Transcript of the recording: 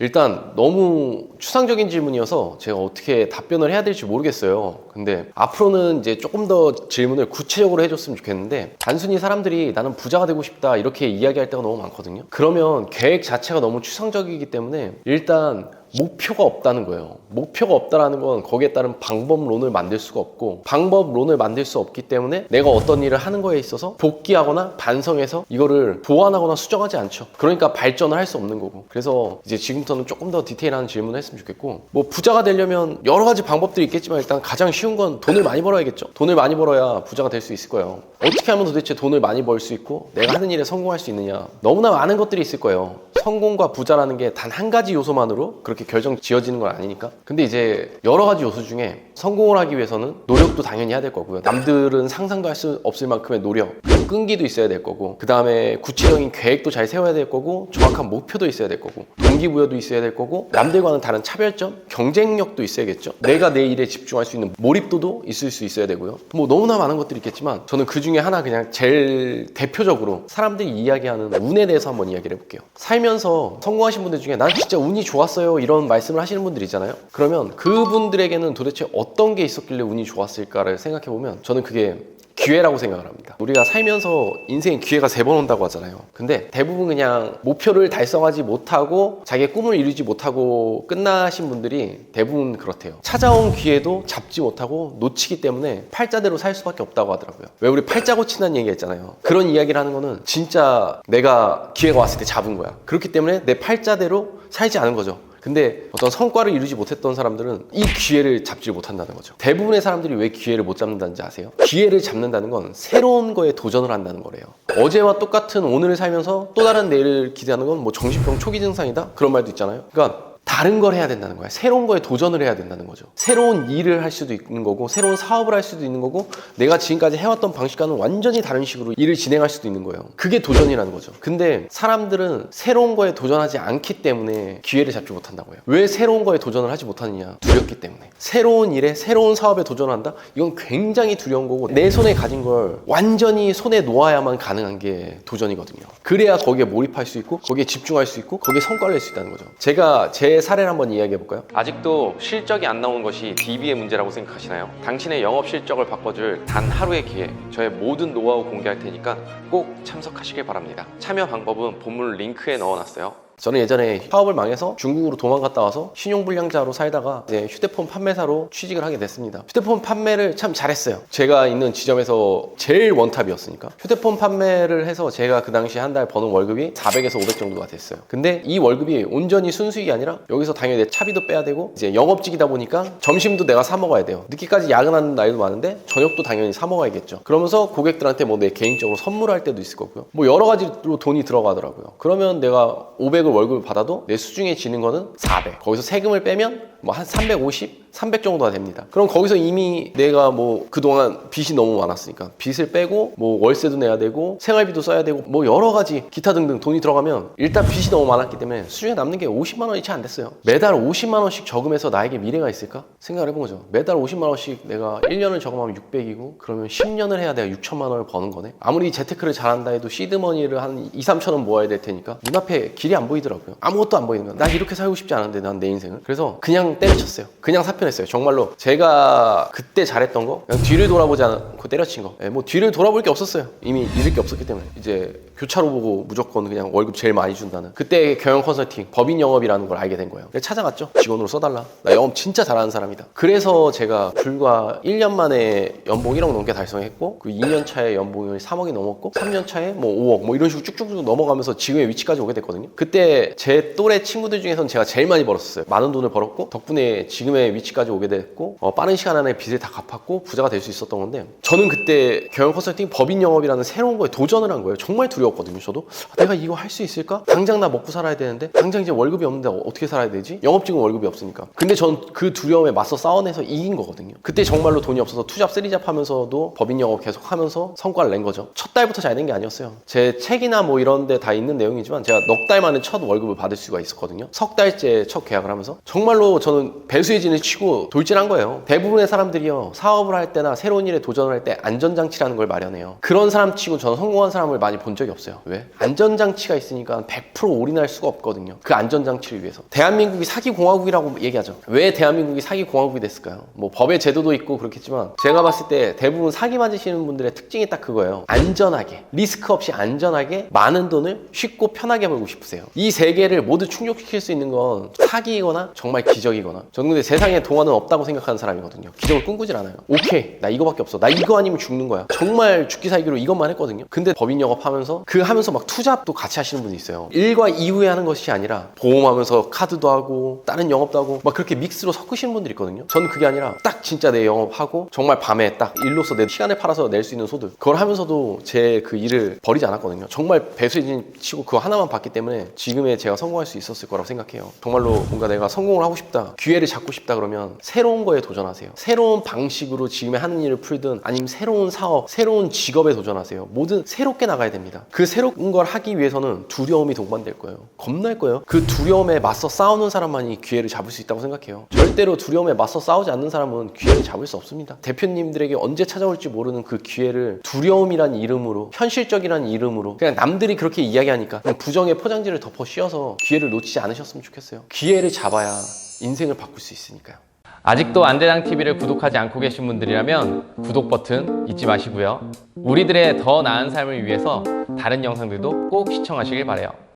일단 너무 추상적인 질문이어서 제가 어떻게 답변을 해야 될지 모르겠어요. 근데 앞으로는 이제 조금 더 질문을 구체적으로 해줬으면 좋겠는데, 단순히 사람들이 나는 부자가 되고 싶다 이렇게 이야기할 때가 너무 많거든요. 그러면 계획 자체가 너무 추상적이기 때문에 일단 목표가 없다는 거예요. 목표가 없다라는 건 거기에 따른 방법론을 만들 수가 없고, 방법론을 만들 수 없기 때문에 내가 어떤 일을 하는 거에 있어서 복귀하거나 반성해서 이거를 보완하거나 수정하지 않죠. 그러니까 발전을 할 수 없는 거고. 그래서 이제 지금부터는 조금 더 디테일한 질문을 했으면 좋겠고, 뭐 부자가 되려면 여러 가지 방법들이 있겠지만 일단 가장 쉬운 건 돈을 많이 벌어야겠죠. 돈을 많이 벌어야 부자가 될 수 있을 거예요. 어떻게 하면 도대체 돈을 많이 벌 수 있고 내가 하는 일에 성공할 수 있느냐, 너무나 많은 것들이 있을 거예요. 성공과 부자라는 게 단 한 가지 요소만으로 그렇게 결정 지어지는 건 아니니까. 근데 이제 여러 가지 요소 중에 성공을 하기 위해서는 노력도 당연히 해야 될 거고요. 남들은 상상도 할 수 없을 만큼의 노력, 끈기도 있어야 될 거고, 그 다음에 구체적인 계획도 잘 세워야 될 거고, 정확한 목표도 있어야 될 거고, 동기부여도 있어야 될 거고, 남들과는 다른 차별점, 경쟁력도 있어야겠죠. 내가 내 일에 집중할 수 있는 몰입도도 있을 수 있어야 되고요. 뭐 너무나 많은 것들이 있겠지만 저는 그 중에 하나 그냥 제일 대표적으로 사람들이 이야기하는 운에 대해서 한번 이야기를 해볼게요. 살면서 성공하신 분들 중에 난 진짜 운이 좋았어요 이런 말씀을 하시는 분들 있잖아요. 그러면 그분들에게는 도대체 어떤 게 있었길래 운이 좋았을까를 생각해보면 저는 그게 기회라고 생각을 합니다. 우리가 살면서 인생에 기회가 3번 온다고 하잖아요. 근데 대부분 그냥 목표를 달성하지 못하고 자기의 꿈을 이루지 못하고 끝나신 분들이 대부분 그렇대요. 찾아온 기회도 잡지 못하고 놓치기 때문에 팔자대로 살 수밖에 없다고 하더라고요. 왜 우리 팔자 고친다는 얘기 했잖아요. 그런 이야기를 하는 거는 진짜 내가 기회가 왔을 때 잡은 거야. 그렇기 때문에 내 팔자대로 살지 않은 거죠. 근데 어떤 성과를 이루지 못했던 사람들은 이 기회를 잡지 못한다는 거죠. 대부분의 사람들이 왜 기회를 못 잡는다는지 아세요? 기회를 잡는다는 건 새로운 거에 도전을 한다는 거래요. 어제와 똑같은 오늘을 살면서 또 다른 내일을 기대하는 건 뭐 정신병 초기 증상이다? 그런 말도 있잖아요. 그러니까 다른 걸 해야 된다는 거야. 새로운 거에 도전을 해야 된다는 거죠. 새로운 일을 할 수도 있는 거고, 새로운 사업을 할 수도 있는 거고, 내가 지금까지 해왔던 방식과는 완전히 다른 식으로 일을 진행할 수도 있는 거예요. 그게 도전이라는 거죠. 근데 사람들은 새로운 거에 도전하지 않기 때문에 기회를 잡지 못한다고요. 왜 새로운 거에 도전을 하지 못하느냐? 두렵기 때문에. 새로운 일에, 새로운 사업에 도전한다? 이건 굉장히 두려운 거고, 내 손에 가진 걸 완전히 손에 놓아야만 가능한 게 도전이거든요. 그래야 거기에 몰입할 수 있고, 거기에 집중할 수 있고, 거기에 성과를 낼 수 있다는 거죠. 제가 제 사례를 한번 이야기해 볼까요? 아직도 실적이 안 나오는 것이 DB의 문제라고 생각하시나요? 당신의 영업 실적을 바꿔줄 단 하루의 기회, 저의 모든 노하우 공개할 테니까 꼭 참석하시길 바랍니다. 참여 방법은 본문 링크에 넣어놨어요. 저는 예전에 사업을 망해서 중국으로 도망갔다 와서 신용불량자로 살다가 이제 휴대폰 판매사로 취직을 하게 됐습니다. 휴대폰 판매를 참 잘했어요. 제가 있는 지점에서 제일 원탑이었으니까. 휴대폰 판매를 해서 제가 그 당시 한 달 버는 월급이 400에서 500 정도가 됐어요. 근데 이 월급이 온전히 순수익이 아니라 여기서 당연히 내 차비도 빼야 되고, 이제 영업직이다 보니까 점심도 내가 사 먹어야 돼요. 늦게까지 야근하는 날도 많은데 저녁도 당연히 사 먹어야겠죠. 그러면서 고객들한테 뭐 내 개인적으로 선물할 때도 있을 거고요. 뭐 여러 가지로 돈이 들어가더라고요. 그러면 내가 500을 월급을 받아도 내 수중에 지는 거는 400. 거기서 세금을 빼면 뭐 한 350, 300 정도가 됩니다. 그럼 거기서 이미 내가 뭐 그동안 빚이 너무 많았으니까 빚을 빼고 뭐 월세도 내야 되고 생활비도 써야 되고 뭐 여러 가지 기타 등등 돈이 들어가면 일단 빚이 너무 많았기 때문에 수중에 남는 게 50만 원이 채 안 됐어요. 매달 50만 원씩 저금해서 나에게 미래가 있을까? 생각을 해본 거죠. 매달 50만 원씩 내가 1년을 저금하면 600이고 그러면 10년을 해야 내가 6천만 원을 버는 거네. 아무리 재테크를 잘한다 해도 시드머니를 한 2, 3천 원 모아야 될 테니까 눈앞에 길이 안 보이더라고요. 아무것도 안 보이는 거야. 난 이렇게 살고 싶지 않은데 난 내 인생을. 그래서 그냥 때려쳤어요. 그냥 사표냈어요. 정말로 제가 그때 잘했던 거 그냥 뒤를 돌아보지 않고 때려친 거. 뭐 뒤를 돌아볼 게 없었어요. 이미 잃을 게 없었기 때문에. 이제 교차로 보고 무조건 그냥 월급 제일 많이 준다는, 그때 경영 컨설팅 법인 영업이라는 걸 알게 된 거예요. 찾아갔죠. 직원으로 써달라. 나 영업 진짜 잘하는 사람이다. 그래서 제가 불과 1년 만에 연봉 1억 넘게 달성했고, 그 2년 차에 연봉이 3억이 넘었고 3년 차에 뭐 5억 뭐 이런 식으로 쭉쭉 넘어가면서 지금의 위치까지 오게 됐거든요. 그때 제 또래 친구들 중에서는 제가 제일 많이 벌었어요. 많은 돈을 벌었고 덕분에 지금의 위치까지 오게 됐고 빠른 시간 안에 빚을 다 갚았고 부자가 될 수 있었던 건데, 저는 그때 경영 컨설팅 법인 영업이라는 새로운 거에 도전을 한 거예요. 정말 두려웠거든요. 저도 내가 이거 할 수 있을까? 당장 나 먹고 살아야 되는데 당장 이제 월급이 없는데 어떻게 살아야 되지? 영업직은 월급이 없으니까. 근데 전 그 두려움에 맞서 싸워내서 이긴 거거든요. 그때 정말로 돈이 없어서 투잡 쓰리잡 하면서도 법인 영업 계속 하면서 성과를 낸 거죠. 첫 달부터 잘 된 게 아니었어요. 제 책이나 뭐 이런 데 다 있는 내용이지만 제가 넉 달 만에 첫 월급을 받을 수가 있었거든요. 석 달째 첫 계약을 하면서. 정말로 저는 저는 배수의 진을 치고 돌진한 거예요. 대부분의 사람들이요, 사업을 할 때나 새로운 일에 도전을 할 때 안전장치라는 걸 마련해요. 그런 사람 치고 저는 성공한 사람을 많이 본 적이 없어요. 왜? 안전장치가 있으니까 100% 올인할 수가 없거든요. 그 안전장치를 위해서. 대한민국이 사기공화국이라고 얘기하죠. 왜 대한민국이 사기공화국이 됐을까요? 뭐 법의 제도도 있고 그렇겠지만 제가 봤을 때 대부분 사기 맞으시는 분들의 특징이 딱 그거예요. 안전하게, 리스크 없이 안전하게 많은 돈을 쉽고 편하게 벌고 싶으세요. 이 세 개를 모두 충족시킬 수 있는 건 사기이거나 정말 기적이거나. 저는 근데 세상에 동화는 없다고 생각하는 사람이거든요. 기적을 꿈꾸질 않아요. 오케이, 나 이거밖에 없어. 나 이거 아니면 죽는 거야. 정말 죽기 살기로 이것만 했거든요. 근데 법인 영업하면서 그 하면서 막 투잡도 같이 하시는 분이 있어요. 일과 이후에 하는 것이 아니라 보험하면서 카드도 하고 다른 영업도 하고 막 그렇게 믹스로 섞으시는 분들이 있거든요. 저는 그게 아니라 딱 진짜 내 영업하고 정말 밤에 딱 일로서 내 시간을 팔아서 낼 수 있는 소득, 그걸 하면서도 제 그 일을 버리지 않았거든요. 정말 배수진 치고 그거 하나만 봤기 때문에 지금의 제가 성공할 수 있었을 거라고 생각해요. 정말로 뭔가 내가 성공을 하고 싶다, 기회를 잡고 싶다 그러면 새로운 거에 도전하세요. 새로운 방식으로 지금의 하는 일을 풀든 아니면 새로운 사업, 새로운 직업에 도전하세요. 뭐든 새롭게 나가야 됩니다. 그 새로운 걸 하기 위해서는 두려움이 동반될 거예요. 겁날 거예요. 그 두려움에 맞서 싸우는 사람만이 기회를 잡을 수 있다고 생각해요. 절대로 두려움에 맞서 싸우지 않는 사람은 기회를 잡을 수 없습니다. 대표님들에게 언제 찾아올지 모르는 그 기회를 두려움이란 이름으로, 현실적이란 이름으로 그냥 남들이 그렇게 이야기하니까 그냥 부정의 포장지를 덮어 씌워서 기회를 놓치지 않으셨으면 좋겠어요. 기회를 잡아야 인생을 바꿀 수 있으니까요. 아직도 안대장TV를 구독하지 않고 계신 분들이라면 구독 버튼 잊지 마시고요. 우리들의 더 나은 삶을 위해서 다른 영상들도 꼭 시청하시길 바라요.